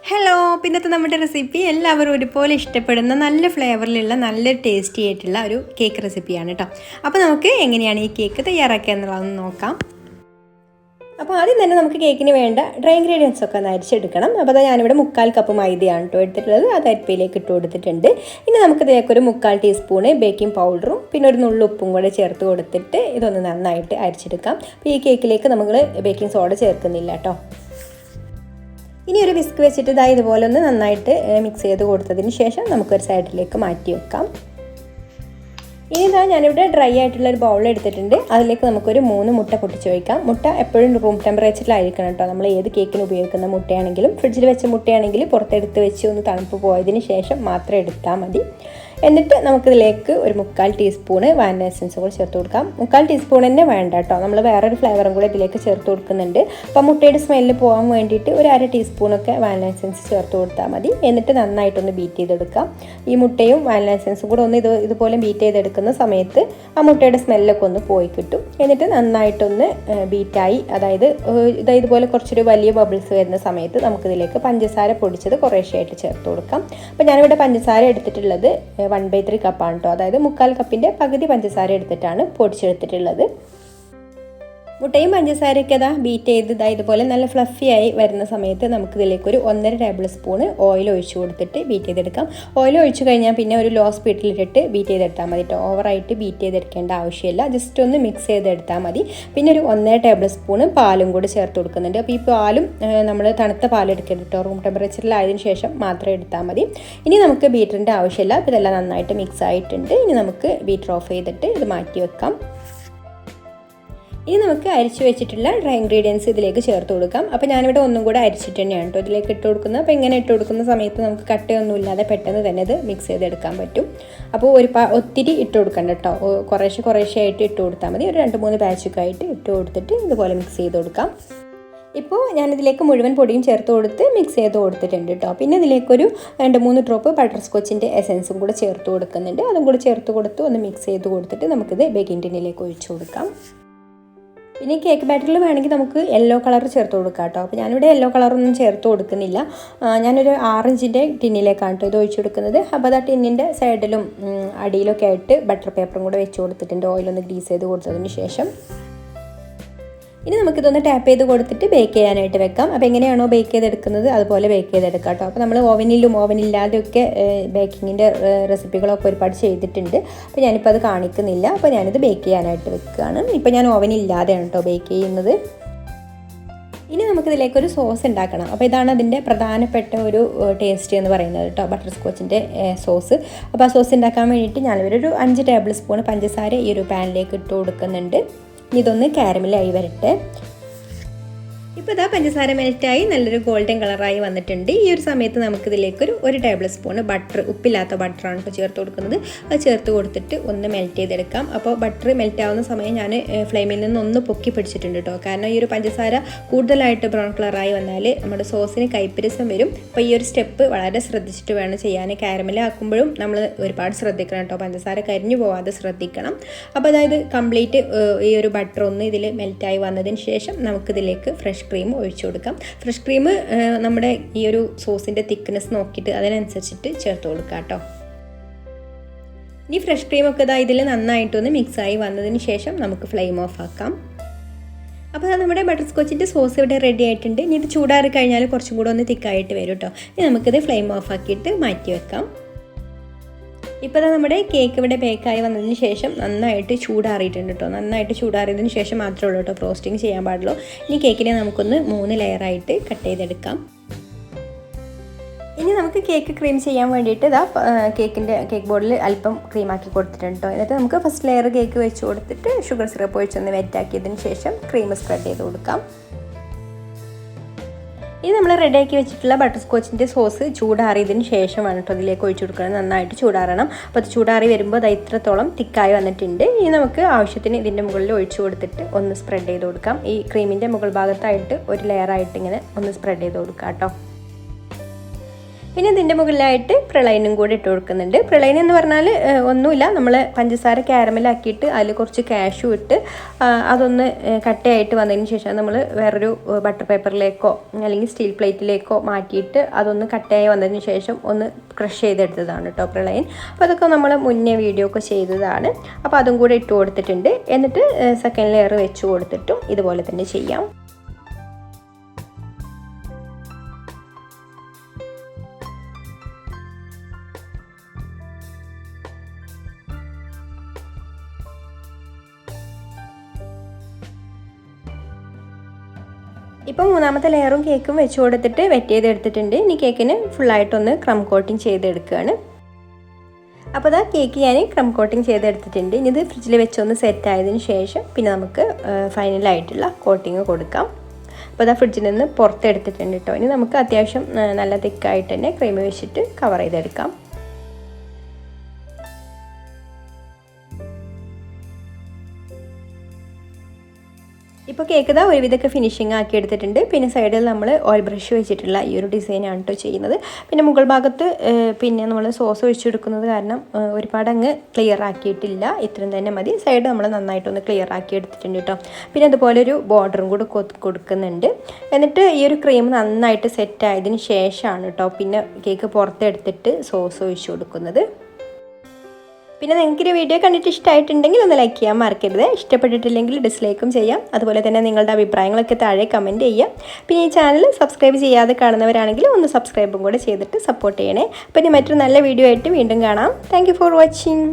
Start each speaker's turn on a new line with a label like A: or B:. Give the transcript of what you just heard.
A: Hello, പിന്നത്തെ നമ്മുടെ recipe എല്ലാവരും ഒരുപോലെ ഇഷ്ടപ്പെടുന്ന നല്ല ഫ്ലേവറിലുള്ള നല്ല ടേസ്റ്റി ആയിട്ടുള്ള ഒരു കേക്ക് റെസിപ്പിയാണ് കേട്ടോ. അപ്പോൾ നമുക്ക് എങ്ങനെയാണ് ഈ കേക്ക് തയ്യാറാക്കുക എന്നുള്ളതൊന്ന് നോക്കാം. അപ്പോൾ ആദ്യം തന്നെ നമുക്ക് കേക്കിന് വേണ്ട ഡ്രൈ ഇൻഗ്രീഡിയൻസ് ഒക്കെ ഒന്ന് അരിച്ചെടുക്കണം. അപ്പോൾ അത് ഞാനിവിടെ 1/4 കപ്പ് മൈദയാണ് കേട്ടോ എടുത്തിട്ടുള്ളത്. അത് അരിപ്പയിലേക്ക് ഇട്ട് കൊടുത്തിട്ടുണ്ട്. ഇനി നമുക്കിതിലേക്ക് ഒരു 1/4 ടീസ്പൂണ് ബേക്കിംഗ് പൗഡറും പിന്നെ ഒരു നുള്ളു ഉപ്പും കൂടെ ചേർത്ത് കൊടുത്തിട്ട് ഇതൊന്ന് നന്നായിട്ട് അരിച്ചെടുക്കാം. അപ്പോൾ ഈ കേക്കിലേക്ക് നമ്മൾ ബേക്കിംഗ് സോഡ ചേർക്കുന്നില്ല കേട്ടോ. ഇനി ഒരു വിസ്ക് വെച്ചിട്ട് ഇതുപോലെ ഒന്ന് നന്നായിട്ട് മിക്സ് ചെയ്ത് കൊടുത്തതിന് ശേഷം നമുക്കൊരു സൈഡിലേക്ക് മാറ്റി വെക്കാം. ഇനി ഞാനിവിടെ ഡ്രൈ ആയിട്ടുള്ള ഒരു ബൗൾ എടുത്തിട്ടുണ്ട്. അതിലേക്ക് നമുക്കൊരു 3 മുട്ട പൊട്ടിച്ച് വയ്ക്കാം. മുട്ട എപ്പോഴും റൂം ടെമ്പറേച്ചറിലായിരിക്കണം കേട്ടോ. നമ്മൾ ഏത് കേക്കിന് ഉപയോഗിക്കുന്ന മുട്ടയാണെങ്കിലും ഫ്രിഡ്ജിൽ വെച്ച മുട്ടയാണെങ്കിൽ പുറത്തെടുത്ത് വെച്ച് ഒന്ന് തണുപ്പ് പോയതിന് ശേഷം മാത്രം എടുത്താൽ മതി. എന്നിട്ട് നമുക്കിതിലേക്ക് ഒരു 1/4 ടീസ്പൂണ് വാനില എസൻസ് കൂടി ചേർത്ത് കൊടുക്കാം. 1/4 ടീസ്പൂൺ തന്നെ വേണ്ട കേട്ടോ, നമ്മൾ വേറൊരു ഫ്ലേവറും കൂടെ ഇതിലേക്ക് ചേർത്ത് കൊടുക്കുന്നുണ്ട്. അപ്പോൾ മുട്ടയുടെ സ്മെല്ല് പോകാൻ വേണ്ടിയിട്ട് ഒരു 1/2 ടീസ്പൂണൊക്കെ വാനില എസൻസ് ചേർത്ത് കൊടുത്താൽ മതി. എന്നിട്ട് നന്നായിട്ടൊന്ന് ബീറ്റ് ചെയ്തെടുക്കാം. ഈ മുട്ടയും വാനില എസൻസും കൂടെ ഒന്ന് ഇതുപോലെ ബീറ്റ് ചെയ്തെടുക്കുന്ന സമയത്ത് ആ മുട്ടയുടെ സ്മെല്ലൊക്കെ ഒന്ന് പോയി കിട്ടും. എന്നിട്ട് നന്നായിട്ടൊന്ന് ബീറ്റായി, അതായത് ഇതുപോലെ കുറച്ചൊരു വലിയ ബബിൾസ് വരുന്ന സമയത്ത് നമുക്കിതിലേക്ക് പഞ്ചസാര പൊടിച്ചത് കുറേശ്ശെയായിട്ട് ചേർത്ത് കൊടുക്കാം. അപ്പോൾ ഞാനിവിടെ പഞ്ചസാര എടുത്തിട്ടുള്ളത് 1/3 കപ്പാണ് കേട്ടോ. അതായത് 1/4 കപ്പിൻ്റെ പകുതി പഞ്ചസാര എടുത്തിട്ടാണ് പൊടിച്ചെടുത്തിട്ടുള്ളത്. മുട്ടയും പഞ്ചസാരയൊക്കെ ബീറ്റ് ചെയ്ത് ഇതുപോലെ നല്ല ഫ്ലഫി ആയി വരുന്ന സമയത്ത് നമുക്കിതിലേക്ക് ഒരു 1.5 ടേബിൾ സ്പൂണ് ഓയിൽ ഒഴിച്ച് കൊടുത്തിട്ട് ബീറ്റ് ചെയ്തെടുക്കാം. ഓയിൽ ഒഴിച്ച് കഴിഞ്ഞാൽ പിന്നെ ഒരു ലോ സ്പീഡിലിട്ടിട്ട് ബീറ്റ് ചെയ്തെടുത്താൽ മതി കേട്ടോ. ഓവറായിട്ട് ബീറ്റ് ചെയ്തെടുക്കേണ്ട ആവശ്യമില്ല, ജസ്റ്റ് ഒന്ന് മിക്സ് ചെയ്തെടുത്താൽ മതി. പിന്നെ ഒരു 1.5 ടേബിൾ സ്പൂണ് പാലും കൂടി ചേർത്ത് കൊടുക്കുന്നുണ്ട്. അപ്പോൾ ഈ പാലും നമ്മൾ തണുത്ത പാലെടുക്കരുത് കേട്ടോ, റൂം ടെമ്പറേച്ചറിലായതിനു ശേഷം മാത്രം എടുത്താൽ മതി. ഇനി നമുക്ക് ബീറ്ററിൻ്റെ ആവശ്യമില്ല. ഇതെല്ലാം നന്നായിട്ട് മിക്സ് ആയിട്ടുണ്ട്. ഇനി നമുക്ക് ബീറ്റർ ഓഫ് ചെയ്തിട്ട് ഇത് മാറ്റി വെക്കാം. ഇനി നമുക്ക് അരിച്ചു വെച്ചിട്ടുള്ള ഡ്രൈ ഇൻഗ്രീഡിയൻസ് ഇതിലേക്ക് ചേർത്ത് കൊടുക്കാം. അപ്പോൾ ഞാനിവിടെ ഒന്നും കൂടെ അരിച്ചിട്ട് തന്നെയാണ് കേട്ടോ ഇതിലേക്ക് ഇട്ട് കൊടുക്കുന്നത്. അപ്പോൾ ഇങ്ങനെ ഇട്ട് കൊടുക്കുന്ന സമയത്ത് നമുക്ക് കട്ടയൊന്നുമില്ലാതെ പെട്ടെന്ന് തന്നെ ഇത് മിക്സ് ചെയ്തെടുക്കാൻ പറ്റും. അപ്പോൾ ഒത്തിരി ഇട്ട് കൊടുക്കണ്ട കേട്ടോ, കുറേശ്ശെ ആയിട്ട് ഇട്ട് കൊടുത്താൽ മതി. ഒരു 2-3 ബാച്ചൊക്കെ ആയിട്ട് ഇട്ട് കൊടുത്തിട്ട് ഇതുപോലെ മിക്സ് ചെയ്ത് കൊടുക്കാം. ഇപ്പോൾ ഞാനിതിലേക്ക് മുഴുവൻ പൊടിയും ചേർത്ത് കൊടുത്ത് മിക്സ് ചെയ്ത് കൊടുത്തിട്ടുണ്ട് കേട്ടോ. പിന്നെ ഇതിലേക്കൊരു 2-3 ഡ്രോപ്പ് ബട്ടർസ്കോച്ചിൻ്റെ എസൻസും കൂടെ ചേർത്ത് കൊടുക്കുന്നുണ്ട്. അതും കൂടെ ചേർത്ത് കൊടുത്ത് ഒന്ന് മിക്സ് ചെയ്ത് കൊടുത്തിട്ട് നമുക്കിത് ബേക്കിംഗ് ടിന്നിലേക്ക് ഒഴിച്ചു കൊടുക്കാം. പിന്നെ കേക്ക് ബാറ്ററിൽ വേണമെങ്കിൽ നമുക്ക് യെല്ലോ കളർ ചേർത്ത് കൊടുക്കാം കേട്ടോ. അപ്പോൾ ഞാനിവിടെ യെല്ലോ കളറൊന്നും ചേർത്ത് കൊടുക്കുന്നില്ല. ഞാനൊരു 6 ഇഞ്ചിൻ്റെ ടിന്നിലേക്കാണ് കേട്ടോ ഇത് ഒഴിച്ചു കൊടുക്കുന്നത്. അപ്പോൾ അത് ആ ടിന്നിൻ്റെ സൈഡിലും അടിയിലൊക്കെ ആയിട്ട് ബട്ടർ പേപ്പറും കൂടെ വെച്ച് കൊടുത്തിട്ടുണ്ട്, ഓയിലൊന്ന് ഗ്രീസ് ചെയ്ത് കൊടുത്തതിന് ശേഷം. ഇനി നമുക്കിതൊന്ന് ടാപ്പ് ചെയ്ത് കൊടുത്തിട്ട് ബേക്ക് ചെയ്യാനായിട്ട് വെക്കാം. അപ്പോൾ എങ്ങനെയാണോ ബേക്ക് ചെയ്തെടുക്കുന്നത് അതുപോലെ ബേക്ക് ചെയ്തെടുക്കാം കേട്ടോ. അപ്പോൾ നമ്മൾ ഓവനില്ലാതെയൊക്കെ ബേക്കിങ്ങിൻ്റെ റെസിപ്പികളൊക്കെ ഒരുപാട് ചെയ്തിട്ടുണ്ട്. അപ്പോൾ ഞാനിപ്പോൾ അത് കാണിക്കുന്നില്ല. അപ്പോൾ ഞാനിത് ബേക്ക് ചെയ്യാനായിട്ട് വെക്കുകയാണ്. ഇപ്പോൾ ഞാൻ ഓവനില്ലാതെയാണ് കേട്ടോ ബേക്ക് ചെയ്യുന്നത്. ഇനി നമുക്കിതിലേക്കൊരു സോസ് ഉണ്ടാക്കണം. അപ്പോൾ ഇതാണ് അതിൻ്റെ പ്രധാനപ്പെട്ട ഒരു ടേസ്റ്റ് എന്ന് പറയുന്നത് കേട്ടോ, ബട്ടർ സ്കോച്ചിൻ്റെ സോസ്. അപ്പോൾ ആ സോസ് ഉണ്ടാക്കാൻ വേണ്ടിയിട്ട് ഞാനിവരൊരു 5 ടേബിൾ സ്പൂൺ പഞ്ചസാര ഈ ഒരു പാനിലേക്ക് ഇട്ട് കൊടുക്കുന്നുണ്ട്. ഇതൊന്ന് കാരമലായി വരട്ടെ. ഇപ്പോൾ പഞ്ചസാര മെൽറ്റായി നല്ലൊരു ഗോൾഡൻ കളറായി വന്നിട്ടുണ്ട്. ഈ ഒരു സമയത്ത് നമുക്കിതിലേക്കൊരു 1 ടേബിൾ സ്പൂൺ ബട്ടർ, ഉപ്പില്ലാത്ത ബട്ടറാണ് ഇപ്പോൾ ചേർത്ത് കൊടുക്കുന്നത്. അത് ചേർത്ത് കൊടുത്തിട്ട് ഒന്ന് മെൽറ്റ് ചെയ്തെടുക്കാം. അപ്പോൾ ബട്ടർ മെൽറ്റ് ആവുന്ന സമയം ഞാൻ ഫ്ലെയിമിൽ നിന്ന് ഒന്ന് പൊക്കി പിടിച്ചിട്ടുണ്ട് കേട്ടോ. കാരണം ഈ ഒരു പഞ്ചസാര കൂടുതലായിട്ട് ബ്രൗൺ കളറായി വന്നാൽ നമ്മുടെ സോസിന് കയ്പ്പരസം വരും. അപ്പോൾ ഈ ഒരു സ്റ്റെപ്പ് വളരെ ശ്രദ്ധിച്ചിട്ട് വേണം ചെയ്യാൻ. കാരമലാക്കുമ്പോഴും നമ്മൾ ഒരുപാട് ശ്രദ്ധിക്കണം കേട്ടോ, പഞ്ചസാര കരിഞ്ഞു പോവാതെ ശ്രദ്ധിക്കണം. അപ്പോൾ അതായത് കംപ്ലീറ്റ് ഈ ഒരു ബട്ടർ ഒന്ന് ഇതിൽ മെൽറ്റായി വന്നതിന് ശേഷം നമുക്കിതിലേക്ക് ഫ്രഷ് ക്രീം ഒഴിച്ചു കൊടുക്കാം. ഫ്രഷ് ക്രീം നമ്മുടെ ഈ ഒരു സോസിൻ്റെ തിക്നെസ് നോക്കിയിട്ട് അതിനനുസരിച്ചിട്ട് ചേർത്ത് കൊടുക്കാം കേട്ടോ. ഇനി ഫ്രഷ് ക്രീമൊക്കെ ഇതിൽ നന്നായിട്ടൊന്ന് മിക്സായി വന്നതിന് ശേഷം നമുക്ക് ഫ്ലെയിം ഓഫ് ആക്കാം. അപ്പോൾ നമ്മുടെ ബട്ടർ സ്കോച്ചിൻ്റെ സോസ് ഇവിടെ റെഡി ആയിട്ടുണ്ട്. ഇനി ഇത് ചൂടാറി കഴിഞ്ഞാൽ കുറച്ചും കൂടെ ഒന്ന് തിക്കായിട്ട് വരും കേട്ടോ. ഇനി നമുക്കിത് ഫ്ലെയിം ഓഫ് ആക്കിയിട്ട് മാറ്റി വെക്കാം. ഇപ്പോൾ നമ്മുടെ കേക്ക് ഇവിടെ ബേക്കായി വന്നതിന് ശേഷം നന്നായിട്ട് ചൂടാറിയിട്ടുണ്ട് കേട്ടോ. നന്നായിട്ട് ചൂടാറിയതിന് ശേഷം മാത്രമേ ഉള്ളൂ കേട്ടോ ഫ്രോസ്റ്റിംഗ് ചെയ്യാൻ പാടുള്ളൂ. ഇനി കേക്കിനെ നമുക്കൊന്ന് 3 ലെയറായിട്ട് കട്ട് ചെയ്തെടുക്കാം. ഇനി നമുക്ക് കേക്ക് ക്രീം ചെയ്യാൻ വേണ്ടിയിട്ട് കേക്ക് ബോർഡിൽ അല്പം ക്രീമാക്കി കൊടുത്തിട്ടുണ്ട് കേട്ടോ. എന്നിട്ട് നമുക്ക് ഫസ്റ്റ് ലെയർ കേക്ക് വെച്ച് കൊടുത്തിട്ട് ഷുഗർ സിറപ്പ് ഒഴിച്ചൊന്ന് വെറ്റാക്കിയതിന് ശേഷം ക്രീം സ്പ്രെഡ് ചെയ്ത് കൊടുക്കാം. ഇത് നമ്മൾ റെഡിയാക്കി വെച്ചിട്ടുള്ള ബട്ടർ സ്കോച്ചിൻ്റെ സോസ് ചൂടാറിയതിന് ശേഷമാണ് കേട്ടോ ഇതിലേക്ക് ഒഴിച്ചു കൊടുക്കുന്നത്. നന്നായിട്ട് ചൂടാറണം. അപ്പോൾ അത് ചൂടാറി വരുമ്പോൾ അത് ഇത്രത്തോളം തിക്കായി വന്നിട്ടുണ്ട്. ഇനി നമുക്ക് ആവശ്യത്തിന് ഇതിൻ്റെ മുകളിൽ ഒഴിച്ചു കൊടുത്തിട്ട് ഒന്ന് സ്പ്രെഡ് ചെയ്ത് കൊടുക്കാം. ഈ ക്രീമിൻ്റെ മുകൾ ഭാഗത്തായിട്ട് ഒരു ലെയറായിട്ട് ഇങ്ങനെ ഒന്ന് സ്പ്രെഡ് ചെയ്ത് കൊടുക്കാം കേട്ടോ. പിന്നെ ഇതിൻ്റെ മുകളിലായിട്ട് പ്രളയനും കൂടി ഇട്ട് കൊടുക്കുന്നുണ്ട്. പ്രളയൻ എന്ന് പറഞ്ഞാൽ ഒന്നുമില്ല, നമ്മൾ പഞ്ചസാര കാരമലാക്കിയിട്ട് അതിൽ കുറച്ച് കാഷ്യൂ ഇട്ട് അതൊന്ന് കട്ടയായിട്ട് വന്നതിന് ശേഷം നമ്മൾ വേറൊരു ബട്ടർ പേപ്പറിലേക്കോ അല്ലെങ്കിൽ സ്റ്റീൽ പ്ലേറ്റിലേക്കോ മാറ്റിയിട്ട് അതൊന്ന് കട്ടയായി വന്നതിന് ശേഷം ഒന്ന് ക്രഷ് ചെയ്തെടുത്തതാണ് കേട്ടോ പ്രളയൻ. അപ്പോൾ അതൊക്കെ നമ്മൾ മുന്നേ വീഡിയോ ഒക്കെ ചെയ്തതാണ്. അപ്പോൾ അതും കൂടെ ഇട്ട് കൊടുത്തിട്ടുണ്ട്. എന്നിട്ട് സെക്കൻഡ് ലെയർ വെച്ച് കൊടുത്തിട്ടും ഇതുപോലെ തന്നെ ചെയ്യാം. ഇപ്പോൾ മൂന്നാമത്തെ ലെയറും കേക്കും വെച്ച് കൊടുത്തിട്ട് വെറ്റ് ചെയ്തെടുത്തിട്ടുണ്ട്. ഇനി കേക്കിന് ഫുള്ളായിട്ടൊന്ന് ക്രം കോട്ടിങ് ചെയ്തെടുക്കുകയാണ്. അപ്പോൾ അതാ കേക്ക് ഞാൻ ക്രം കോട്ടിങ് ചെയ്തെടുത്തിട്ടുണ്ട്. ഇനി ഇത് ഫ്രിഡ്ജിൽ വെച്ചൊന്ന് സെറ്റ് ആയതിനു ശേഷം പിന്നെ നമുക്ക് ഫൈനലായിട്ടുള്ള കോട്ടിങ് കൊടുക്കാം. അപ്പോൾ അതാ ഫ്രിഡ്ജിൽ നിന്ന് പുറത്തെടുത്തിട്ടുണ്ട് കേട്ടോ. ഇനി നമുക്ക് അത്യാവശ്യം നല്ല തിക്കായിട്ട് തന്നെ ക്രീം വെച്ചിട്ട് കവർ ചെയ്തെടുക്കാം. ഇപ്പോൾ കേക്ക് ഇതാ ഒരുവിധമൊക്കെ ഫിനിഷിങ് ആക്കി എടുത്തിട്ടുണ്ട്. പിന്നെ സൈഡിൽ നമ്മൾ ഓയിൽ ബ്രഷ് വെച്ചിട്ടുള്ള ഈ ഒരു ഡിസൈനാണ് കേട്ടോ ചെയ്യുന്നത്. പിന്നെ മുകൾ ഭാഗത്ത് പിന്നെ നമ്മൾ സോസ് ഒഴിച്ചെടുക്കുന്നത് കാരണം ഒരുപാട് അങ്ങ് ക്ലിയർ ആക്കിയിട്ടില്ല, ഇത്രയും തന്നെ മതി. സൈഡ് നമ്മൾ നന്നായിട്ടൊന്ന് ക്ലിയർ ആക്കി എടുത്തിട്ടുണ്ട് കേട്ടോ. പിന്നെ അതുപോലെ ഒരു ബോർഡറും കൂടെ കൊടുക്കുന്നുണ്ട്. എന്നിട്ട് ഈ ഒരു ക്രീം നന്നായിട്ട് സെറ്റ് ആയതിന് ശേഷമാണ് കേട്ടോ പിന്നെ കേക്ക് പുറത്തെടുത്തിട്ട് സോസ് ഒഴിച്ചു കൊടുക്കുന്നത്. പിന്നെ നിങ്ങൾക്ക് ഈ വീഡിയോ കണ്ടിട്ട് ഇഷ്ടമായിട്ടുണ്ടെങ്കിൽ ഒന്ന് ലൈക്ക് ചെയ്യാൻ മറക്കരുത്. ഇഷ്ടപ്പെട്ടിട്ടില്ലെങ്കിൽ ഡിസ്ലൈക്കും ചെയ്യാം. അതുപോലെ തന്നെ നിങ്ങളുടെ അഭിപ്രായങ്ങളൊക്കെ താഴെ കമൻറ്റ് ചെയ്യാം. പിന്നെ ഈ ചാനൽ സബ്സ്ക്രൈബ് ചെയ്യാതെ കാണുന്നവരാണെങ്കിൽ ഒന്ന് സബ്സ്ക്രൈബും കൂടെ ചെയ്തിട്ട് സപ്പോർട്ട് ചെയ്യണേ. അപ്പോൾ ഇനി മറ്റൊരു നല്ല വീഡിയോ ആയിട്ട് വീണ്ടും കാണാം. Thank you for watching.